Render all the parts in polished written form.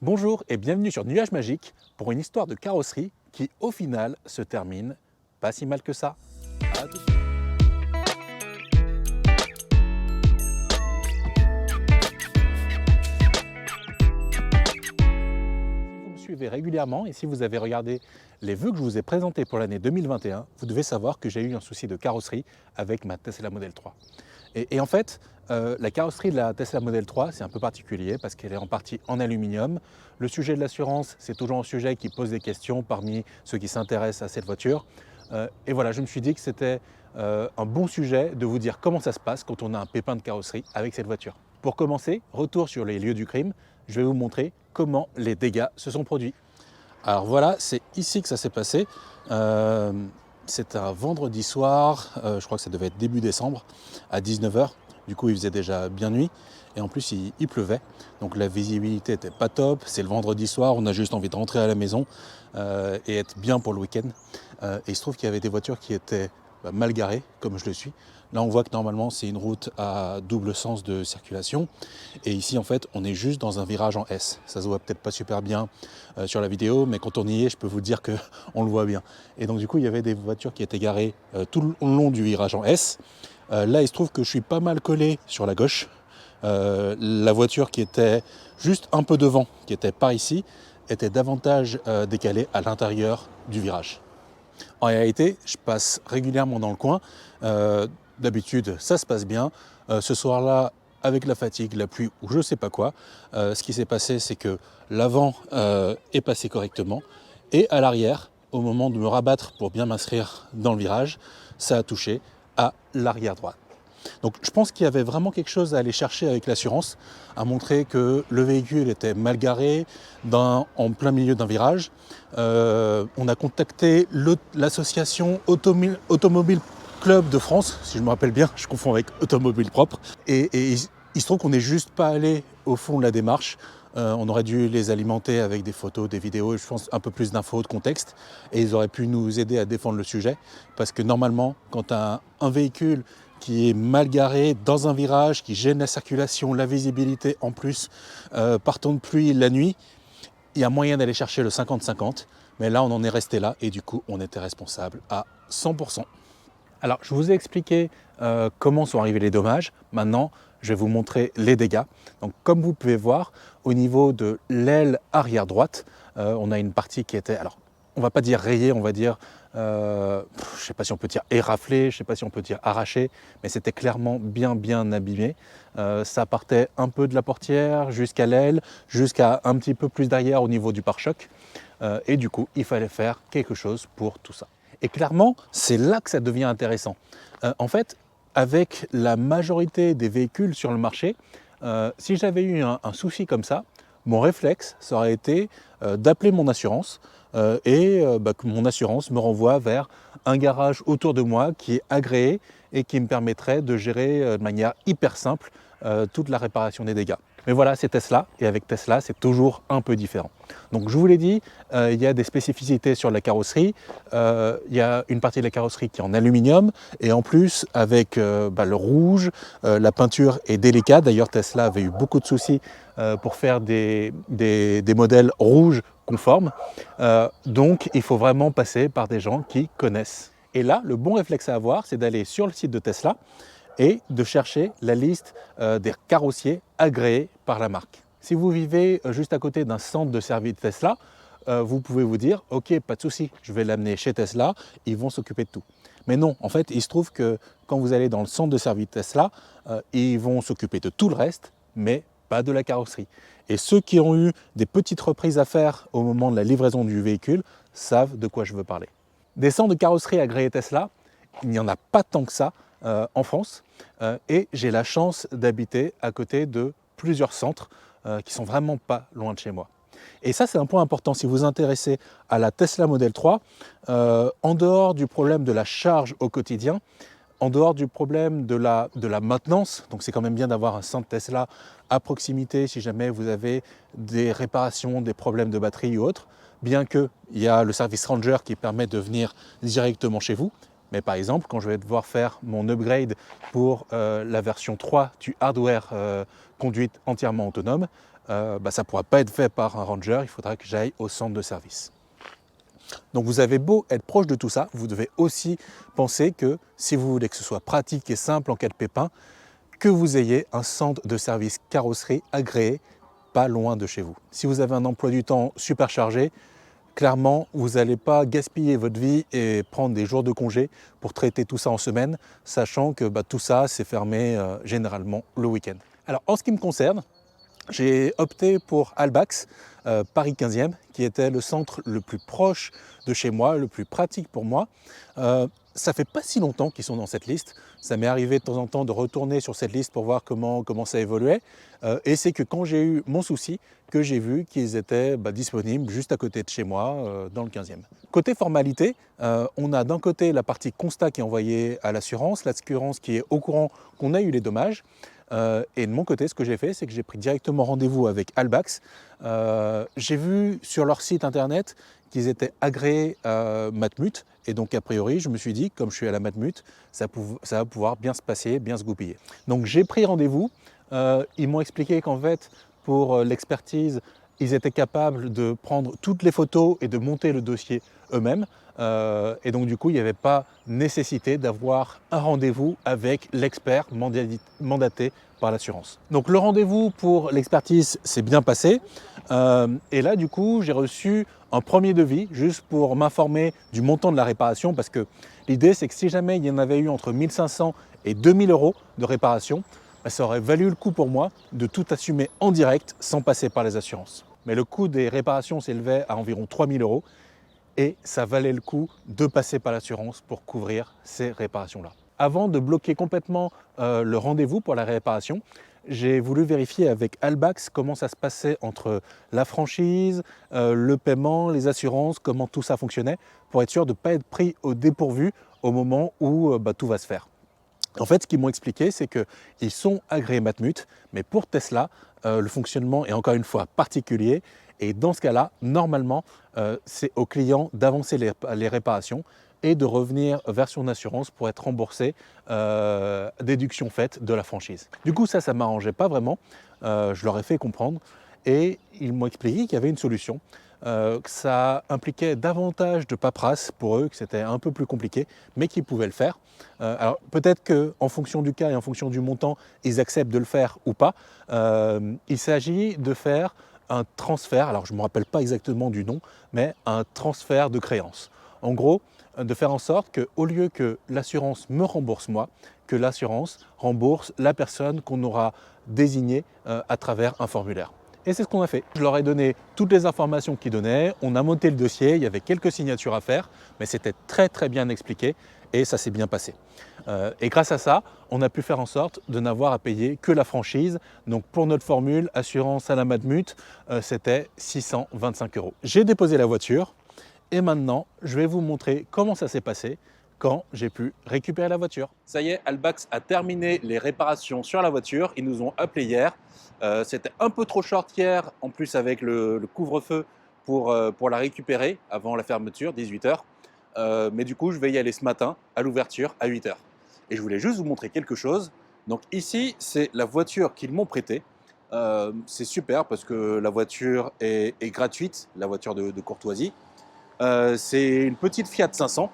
Bonjour et bienvenue sur Nuage Magique pour une histoire de carrosserie qui au final se termine pas si mal que ça. À tout de suite. Si vous me suivez régulièrement et si vous avez regardé les vœux que je vous ai présentés pour l'année 2021, vous devez savoir que j'ai eu un souci de carrosserie avec ma Tesla Model 3. Et en fait, la carrosserie de la Tesla Model 3, c'est un peu particulier parce qu'elle est en partie en aluminium. Le sujet de l'assurance, c'est toujours un sujet qui pose des questions parmi ceux qui s'intéressent à cette voiture. Et voilà, je me suis dit que c'était un bon sujet de vous dire comment ça se passe quand on a un pépin de carrosserie avec cette voiture. Pour commencer, retour sur les lieux du crime, je vais vous montrer comment les dégâts se sont produits. Alors voilà, c'est ici que ça s'est passé. C'est un vendredi soir, je crois que ça devait être début décembre, à 19 h. Du coup, il faisait déjà bien nuit et en plus, il pleuvait. Donc la visibilité n'était pas top. C'est le vendredi soir, on a juste envie de rentrer à la maison et être bien pour le week-end. Et il se trouve qu'il y avait des voitures qui étaient mal garées, comme je le suis. Là, on voit que normalement, c'est une route à double sens de circulation. Et ici, en fait, on est juste dans un virage en S. Ça se voit peut-être pas super bien sur la vidéo, mais quand on y est, je peux vous dire qu'on le voit bien. Et donc, du coup, il y avait des voitures qui étaient garées tout le long du virage en S. Là, il se trouve que je suis pas mal collé sur la gauche. La voiture qui était juste un peu devant, qui était par ici, était davantage décalée à l'intérieur du virage. En réalité, je passe régulièrement dans le coin. D'habitude, ça se passe bien. Ce soir-là, avec la fatigue, la pluie ou je ne sais pas quoi, ce qui s'est passé, c'est que l'avant est passé correctement. Et à l'arrière, au moment de me rabattre pour bien m'inscrire dans le virage, ça a touché à l'arrière droite. Donc je pense qu'il y avait vraiment quelque chose à aller chercher avec l'assurance, à montrer que le véhicule était mal garé en plein milieu d'un virage. On a contacté l'association Automobile Club de France, si je me rappelle bien, je confonds avec Automobile Propre. Et il se trouve qu'on n'est juste pas allé au fond de la démarche. On aurait dû les alimenter avec des photos, des vidéos, je pense un peu plus d'infos, de contexte, et ils auraient pu nous aider à défendre le sujet. Parce que normalement, quand tu as un véhicule qui est mal garé dans un virage, qui gêne la circulation, la visibilité en plus, par temps de pluie la nuit, il y a moyen d'aller chercher le 50-50, mais là on en est resté là et du coup on était responsable à 100%. Alors je vous ai expliqué comment sont arrivés les dommages, maintenant je vais vous montrer les dégâts. Donc comme vous pouvez voir, au niveau de l'aile arrière droite, on a une partie qui était, alors on va pas dire rayée, on va dire, je ne sais pas si on peut dire éraflé, je ne sais pas si on peut dire arraché, mais c'était clairement bien abîmé. Ça partait un peu de la portière jusqu'à l'aile, jusqu'à un petit peu plus derrière au niveau du pare-choc. Et du coup, il fallait faire quelque chose pour tout ça. Et clairement, c'est là que ça devient intéressant. En fait, avec la majorité des véhicules sur le marché, si j'avais eu un souci comme ça, mon réflexe, ça aurait été d'appeler mon assurance que mon assurance me renvoie vers un garage autour de moi qui est agréé et qui me permettrait de gérer de manière hyper simple toute la réparation des dégâts. Mais voilà, c'est Tesla, et avec Tesla, c'est toujours un peu différent. Donc je vous l'ai dit, il y a des spécificités sur la carrosserie. Il y a une partie de la carrosserie qui est en aluminium, et en plus, avec le rouge, la peinture est délicate. D'ailleurs, Tesla avait eu beaucoup de soucis pour faire des modèles rouges conformes. Donc, il faut vraiment passer par des gens qui connaissent. Et là, le bon réflexe à avoir, c'est d'aller sur le site de Tesla, et de chercher la liste des carrossiers agréés par la marque. Si vous vivez juste à côté d'un centre de service Tesla, vous pouvez vous dire « Ok, pas de souci, je vais l'amener chez Tesla, ils vont s'occuper de tout ». Mais non, en fait, il se trouve que quand vous allez dans le centre de service Tesla, ils vont s'occuper de tout le reste, mais pas de la carrosserie. Et ceux qui ont eu des petites reprises à faire au moment de la livraison du véhicule savent de quoi je veux parler. Des centres de carrosserie agréés Tesla, il n'y en a pas tant que ça en France, et j'ai la chance d'habiter à côté de plusieurs centres qui sont vraiment pas loin de chez moi. Et ça, c'est un point important. Si vous vous intéressez à la Tesla Model 3, en dehors du problème de la charge au quotidien, en dehors du problème de la maintenance, donc c'est quand même bien d'avoir un centre Tesla à proximité si jamais vous avez des réparations, des problèmes de batterie ou autre, bien qu'il y a le service Ranger qui permet de venir directement chez vous. Mais par exemple, quand je vais devoir faire mon upgrade pour la version 3 du hardware conduite entièrement autonome, ça ne pourra pas être fait par un ranger, il faudra que j'aille au centre de service. Donc vous avez beau être proche de tout ça, vous devez aussi penser que si vous voulez que ce soit pratique et simple en cas de pépin, que vous ayez un centre de service carrosserie agréé pas loin de chez vous. Si vous avez un emploi du temps super chargé, clairement, vous n'allez pas gaspiller votre vie et prendre des jours de congé pour traiter tout ça en semaine, sachant que tout ça, c'est fermé généralement le week-end. Alors, en ce qui me concerne, j'ai opté pour Albax, Paris 15e, qui était le centre le plus proche de chez moi, le plus pratique pour moi. Ça fait pas si longtemps qu'ils sont dans cette liste. Ça m'est arrivé de temps en temps de retourner sur cette liste pour voir comment ça évoluait. Et c'est que quand j'ai eu mon souci, que j'ai vu qu'ils étaient disponibles juste à côté de chez moi, dans le 15e. Côté formalité, on a d'un côté la partie constat qui est envoyée à l'assurance qui est au courant qu'on a eu les dommages. Et de mon côté, ce que j'ai fait, c'est que j'ai pris directement rendez-vous avec Albax. J'ai vu sur leur site internet qu'ils étaient agréés Matmut. Et donc, a priori, je me suis dit, comme je suis à la Matmut, ça va pouvoir bien se passer, bien se goupiller. Donc, j'ai pris rendez-vous. Ils m'ont expliqué qu'en fait, pour l'expertise, ils étaient capables de prendre toutes les photos et de monter le dossier eux-mêmes. Et donc, du coup, il n'y avait pas nécessité d'avoir un rendez-vous avec l'expert mandaté par l'assurance. Donc, le rendez-vous pour l'expertise s'est bien passé. Et là, du coup, j'ai reçu un premier devis juste pour m'informer du montant de la réparation parce que l'idée, c'est que si jamais il y en avait eu entre 1500 et 2000 euros de réparation, ça aurait valu le coup pour moi de tout assumer en direct sans passer par les assurances. Mais le coût des réparations s'élevait à environ 3000 euros et ça valait le coup de passer par l'assurance pour couvrir ces réparations-là. Avant de bloquer complètement le rendez-vous pour la réparation, j'ai voulu vérifier avec Albax comment ça se passait entre la franchise, le paiement, les assurances, comment tout ça fonctionnait, pour être sûr de ne pas être pris au dépourvu au moment où tout va se faire. En fait, ce qu'ils m'ont expliqué, c'est qu'ils sont agréés Matmut, mais pour Tesla, le fonctionnement est encore une fois particulier. Et dans ce cas-là, normalement, c'est au client d'avancer les réparations et de revenir vers son assurance pour être remboursé, déduction faite de la franchise. Du coup, ça ne m'arrangeait pas vraiment. Je leur ai fait comprendre et ils m'ont expliqué qu'il y avait une solution. Que ça impliquait davantage de paperasse pour eux, que c'était un peu plus compliqué, mais qu'ils pouvaient le faire. Alors peut-être qu'en fonction du cas et en fonction du montant, ils acceptent de le faire ou pas. Il s'agit de faire un transfert, alors je ne me rappelle pas exactement du nom, mais un transfert de créance. En gros, de faire en sorte qu'au lieu que l'assurance me rembourse moi, que l'assurance rembourse la personne qu'on aura désignée à travers un formulaire. Et c'est ce qu'on a fait. Je leur ai donné toutes les informations qu'ils donnaient, on a monté le dossier, il y avait quelques signatures à faire, mais c'était très bien expliqué et ça s'est bien passé. Et grâce à ça, on a pu faire en sorte de n'avoir à payer que la franchise. Donc pour notre formule, assurance à la Matmut, c'était 625 euros. J'ai déposé la voiture et maintenant, je vais vous montrer comment ça s'est passé quand j'ai pu récupérer la voiture. Ça y est, Albax a terminé les réparations sur la voiture. Ils nous ont appelé hier. C'était un peu trop short hier, en plus avec le couvre-feu pour la récupérer avant la fermeture, 18h. Mais du coup, je vais y aller ce matin à l'ouverture à 8h. Et je voulais juste vous montrer quelque chose. Donc ici, c'est la voiture qu'ils m'ont prêtée. C'est super parce que la voiture est gratuite, la voiture de courtoisie. C'est une petite Fiat 500.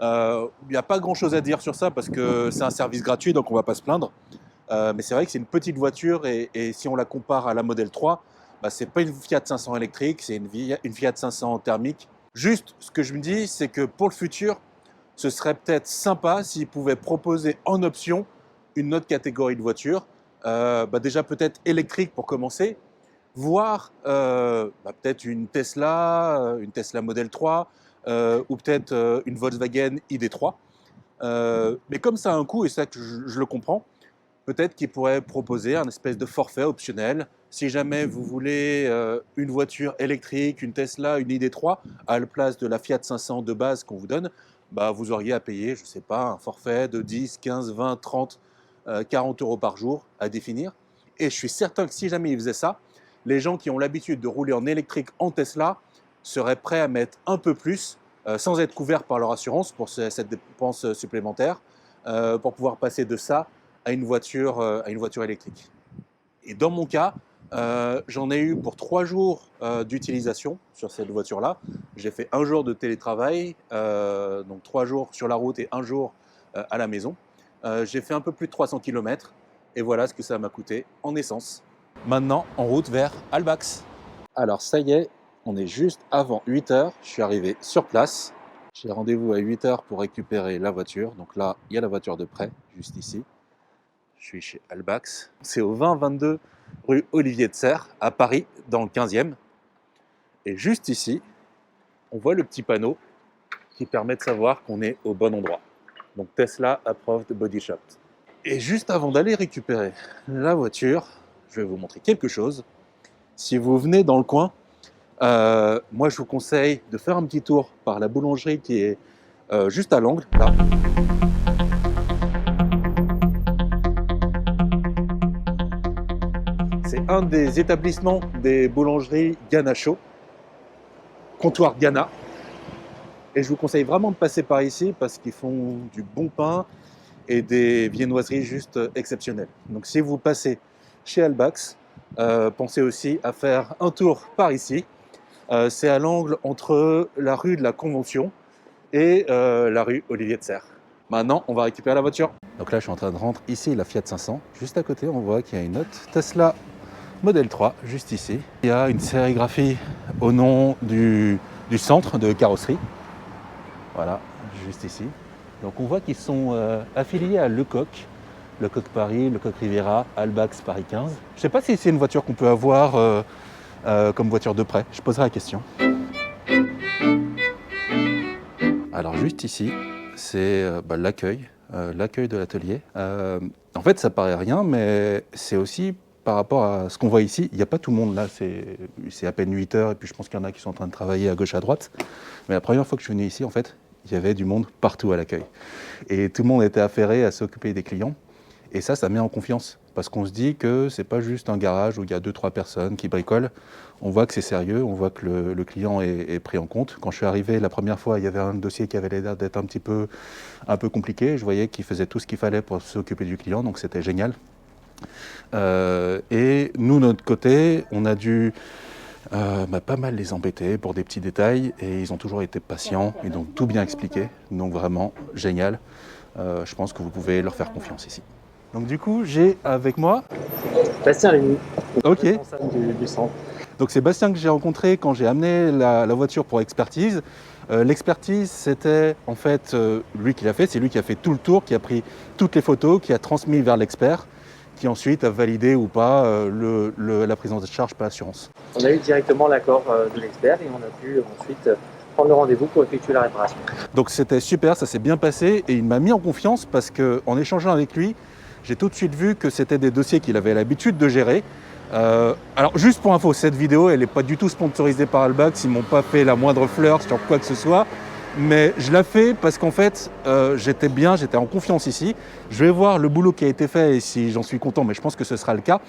Il n'y a pas grand chose à dire sur ça parce que c'est un service gratuit, donc on ne va pas se plaindre. Mais c'est vrai que c'est une petite voiture et si on la compare à la Model 3, ce n'est pas une Fiat 500 électrique, c'est une Fiat 500 thermique. Juste, ce que je me dis, c'est que pour le futur, ce serait peut-être sympa s'ils pouvaient proposer en option une autre catégorie de voiture. Déjà peut-être électrique pour commencer, voire peut-être une Tesla Model 3 ou peut-être une Volkswagen ID3. Mais comme ça a un coût, et ça que je le comprends, peut-être qu'ils pourraient proposer un espèce de forfait optionnel. Si jamais vous voulez une voiture électrique, une Tesla, une ID3, à la place de la Fiat 500 de base qu'on vous donne, vous auriez à payer, je ne sais pas, un forfait de 10, 15, 20, 30, 40 euros par jour à définir. Et je suis certain que si jamais ils faisaient ça, les gens qui ont l'habitude de rouler en électrique en Tesla seraient prêts à mettre un peu plus, sans être couverts par leur assurance pour cette dépense supplémentaire, pour pouvoir passer de ça à une voiture électrique. Et dans mon cas, J'en ai eu pour 3 jours d'utilisation sur cette voiture-là. J'ai fait 1 jour de télétravail, donc 3 jours sur la route et 1 jour à la maison. J'ai fait un peu plus de 300 km et voilà ce que ça m'a coûté en essence. Maintenant, en route vers Albax. Alors ça y est, on est juste avant 8 h. Je suis arrivé sur place. J'ai rendez-vous à 8 h pour récupérer la voiture. Donc là, il y a la voiture de prêt, juste ici. Je suis chez Albax. C'est au 20-22 rue Olivier de Serres, à Paris, dans le 15e. Et juste ici, on voit le petit panneau qui permet de savoir qu'on est au bon endroit. Donc Tesla Approved Body Shop. Et juste avant d'aller récupérer la voiture, je vais vous montrer quelque chose. Si vous venez dans le coin, moi je vous conseille de faire un petit tour par la boulangerie qui est juste à l'angle, là. C'est un des établissements des boulangeries Ganacho, comptoir Ghana. Et je vous conseille vraiment de passer par ici parce qu'ils font du bon pain et des viennoiseries juste exceptionnelles. Donc si vous passez chez Albax, pensez aussi à faire un tour par ici. C'est à l'angle entre la rue de la Convention et la rue Olivier de Serres. Maintenant, on va récupérer la voiture. Donc là, je suis en train de rentrer ici la Fiat 500. Juste à côté, on voit qu'il y a une autre Tesla Model 3, juste ici. Il y a une sérigraphie au nom du centre de carrosserie. Voilà, juste ici. Donc on voit qu'ils sont affiliés à Lecoq Paris, Lecoq Riviera, Albax Paris 15. Je ne sais pas si c'est une voiture qu'on peut avoir comme voiture de prêt. Je poserai la question. Alors juste ici, c'est l'accueil de l'atelier. En fait, ça paraît rien, mais c'est aussi par rapport à ce qu'on voit ici. Il n'y a pas tout le monde là, c'est à peine 8 h, et puis je pense qu'il y en a qui sont en train de travailler à gauche, à droite. Mais la première fois que je suis venu ici, en fait, il y avait du monde partout à l'accueil. Et tout le monde était affairé à s'occuper des clients. Et ça met en confiance. Parce qu'on se dit que c'est pas juste un garage où il y a 2-3 personnes qui bricolent. On voit que c'est sérieux, on voit que le client est pris en compte. Quand je suis arrivé la première fois, il y avait un dossier qui avait l'air d'être un peu compliqué. Je voyais qu'il faisait tout ce qu'il fallait pour s'occuper du client, donc c'était génial. Et nous, de notre côté, on a dû pas mal les embêter pour des petits détails et ils ont toujours été patients et donc tout bien expliqué. Donc vraiment génial. Je pense que vous pouvez leur faire confiance ici. Donc du coup, j'ai avec moi Bastien Lémy, Ok. responsable du centre. Donc c'est Bastien que j'ai rencontré quand j'ai amené la voiture pour expertise. L'expertise, c'était en fait lui qui l'a fait, c'est lui qui a fait tout le tour, qui a pris toutes les photos, qui a transmis vers l'expert, qui ensuite a validé ou pas la prise en charge par l'assurance. On a eu directement l'accord de l'expert et on a pu ensuite prendre le rendez-vous pour effectuer la réparation. Donc c'était super, ça s'est bien passé et il m'a mis en confiance parce qu'en échangeant avec lui, j'ai tout de suite vu que c'était des dossiers qu'il avait l'habitude de gérer. Alors juste pour info, cette vidéo elle n'est pas du tout sponsorisée par Albax, ils m'ont pas fait la moindre fleur sur quoi que ce soit, mais je l'ai fait parce qu'en fait j'étais en confiance ici. Je vais voir le boulot qui a été fait et si j'en suis content, mais je pense que ce sera le cas.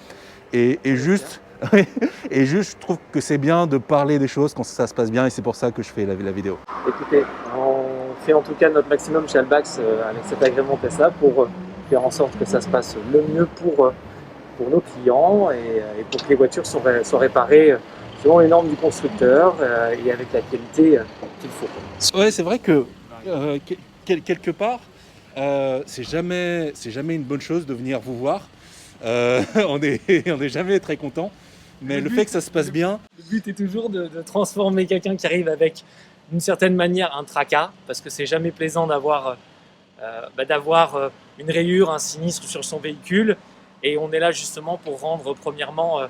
Et juste je trouve que c'est bien de parler des choses quand ça se passe bien et c'est pour ça que je fais la vidéo. Écoutez, on fait en tout cas notre maximum chez Albax avec cet agrément Tesla pour faire en sorte que ça se passe le mieux pour nos clients et pour que les voitures soient réparées selon les normes du constructeur et avec la qualité qu'il faut. Ouais, c'est vrai que quelque part, c'est jamais une bonne chose de venir vous voir. On est jamais très content, mais le fait que ça se passe bien. Le but est toujours de transformer quelqu'un qui arrive avec, d'une certaine manière, un tracas, parce que c'est jamais plaisant d'avoir une rayure, un sinistre sur son véhicule. Et on est là justement pour rendre premièrement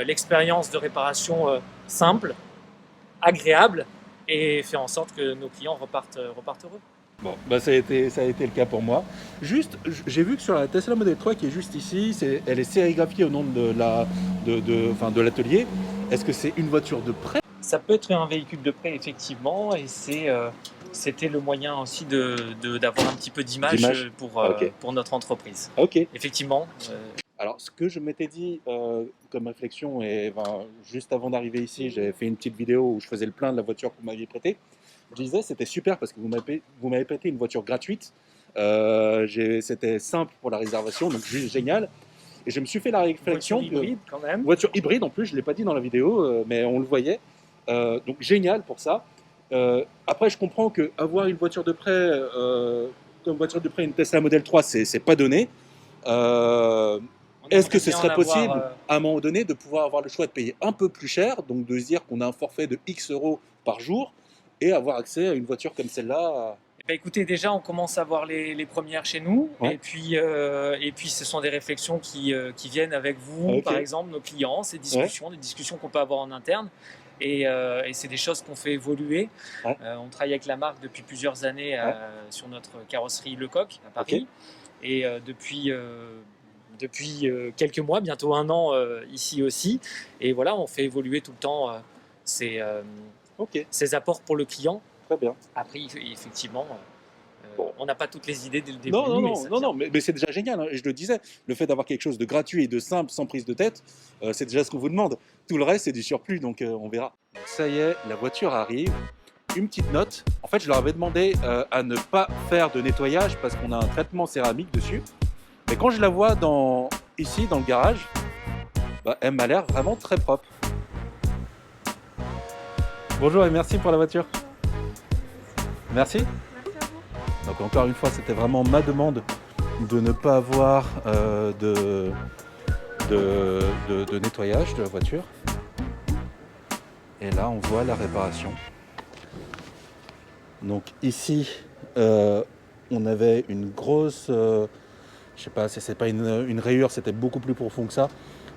l'expérience de réparation simple, agréable et faire en sorte que nos clients repartent heureux. Bon, ça a été le cas pour moi. Juste, j'ai vu que sur la Tesla Model 3 qui est juste ici, elle est sérigraphiée au nom de l'atelier. Est-ce que c'est une voiture de prêt? Ça peut être un véhicule de prêt effectivement et c'était le moyen aussi d'avoir un petit peu d'image pour notre entreprise. Ok. Effectivement. Alors, ce que je m'étais dit comme réflexion, juste avant d'arriver ici, j'avais fait une petite vidéo où je faisais le plein de la voiture que vous m'aviez prêtée. Je disais c'était super parce que vous m'avez prêté une voiture gratuite. C'était simple pour la réservation, donc juste génial. Et je me suis fait la réflexion Voiture hybride quand même. voiture hybride en plus, je ne l'ai pas dit dans la vidéo, mais on le voyait. Donc génial pour ça. Après, je comprends qu'avoir une voiture de près, comme voiture de près une Tesla Model 3, c'est pas donné. On Est-ce que aimerait ce bien serait en avoir, possible, à un moment donné, de pouvoir avoir le choix de payer un peu plus cher, donc de se dire qu'on a un forfait de X euros par jour, et avoir accès à une voiture comme celle-là? Eh ben, écoutez, déjà, on commence à voir les premières chez nous. Ouais. Et puis, ce sont des réflexions qui viennent avec vous, Ok. par exemple, nos clients, ces discussions, des discussions qu'on peut avoir en interne. Et c'est des choses qu'on fait évoluer. Ouais. On travaille avec la marque depuis plusieurs années sur notre carrosserie Lecoq à Paris. Ok. Et depuis quelques mois, bientôt 1 an ici aussi. Et voilà, on fait évoluer tout le temps Ok, ces apports pour le client. très bien. Après, effectivement, Bon. on n'a pas toutes les idées dès le début. Non, mais ça vient. mais c'est déjà génial, hein. Et je le disais, le fait d'avoir quelque chose de gratuit et de simple, sans prise de tête, c'est déjà ce qu'on vous demande. Tout le reste, c'est du surplus, donc on verra. Ça y est, la voiture arrive. Une petite note. En fait, je leur avais demandé à ne pas faire de nettoyage parce qu'on a un traitement céramique dessus. Mais quand je la vois ici, dans le garage, bah, elle m'a l'air vraiment très propre. Bonjour et merci pour la voiture. Merci. Merci à vous. Donc encore une fois, c'était vraiment ma demande de ne pas avoir de nettoyage de la voiture. Et là, on voit la réparation. Donc ici, on avait une grosse, je sais pas, c'est pas une rayure, c'était beaucoup plus profond que ça.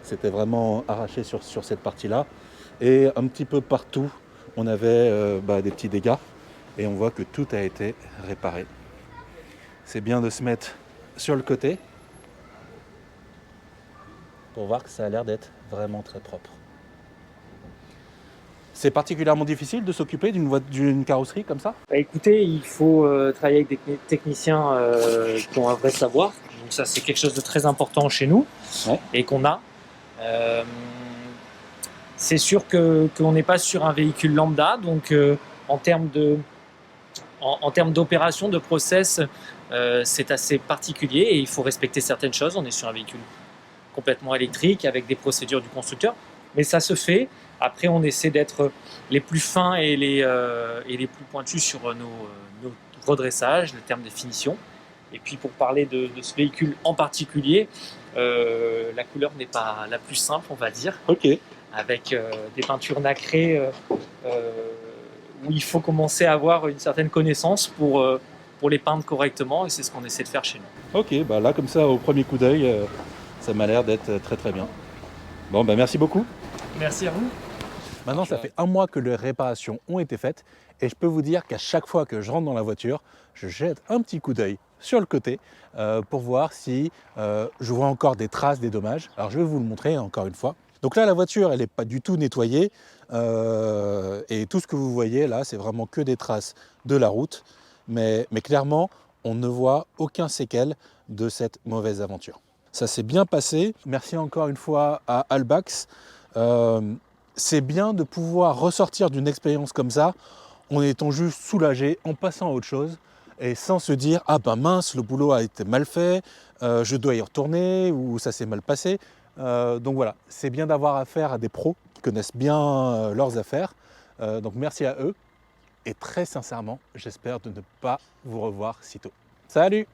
C'était vraiment arraché sur cette partie-là. Et un petit peu partout, on avait des petits dégâts. Et on voit que tout a été réparé. C'est bien de se mettre sur le côté pour voir que ça a l'air d'être vraiment très propre. C'est particulièrement difficile de s'occuper d'une carrosserie comme ça? Bah, écoutez, il faut travailler avec des techniciens qui ont un vrai savoir. Donc ça, c'est quelque chose de très important chez nous et qu'on a. C'est sûr qu'on n'est pas sur un véhicule lambda, donc en termes d'opération, de process, c'est assez particulier et il faut respecter certaines choses. On est sur un véhicule complètement électrique avec des procédures du constructeur, mais ça se fait. Après, on essaie d'être les plus fins et les plus pointus sur nos redressages, le terme des finitions. Et puis pour parler de ce véhicule en particulier, la couleur n'est pas la plus simple, on va dire, Ok. avec des peintures nacrées où il faut commencer à avoir une certaine connaissance pour les peindre correctement, et c'est ce qu'on essaie de faire chez nous. Ok, bah là comme ça au premier coup d'œil, ça m'a l'air d'être très très bien. Bon, bah merci beaucoup. Merci à vous. Maintenant, ça fait 1 mois que les réparations ont été faites et je peux vous dire qu'à chaque fois que je rentre dans la voiture, je jette un petit coup d'œil sur le côté pour voir si je vois encore des traces, des dommages. Alors je vais vous le montrer encore une fois. Donc là, la voiture, elle n'est pas du tout nettoyée et tout ce que vous voyez là, c'est vraiment que des traces de la route. Mais clairement, on ne voit aucun séquelle de cette mauvaise aventure. Ça s'est bien passé. Merci encore une fois à Albax. C'est bien de pouvoir ressortir d'une expérience comme ça en étant juste soulagé, en passant à autre chose et sans se dire « Ah ben mince, le boulot a été mal fait, je dois y retourner ou ça s'est mal passé ». Donc voilà, c'est bien d'avoir affaire à des pros qui connaissent bien leurs affaires. Donc merci à eux et très sincèrement, j'espère de ne pas vous revoir sitôt. Salut!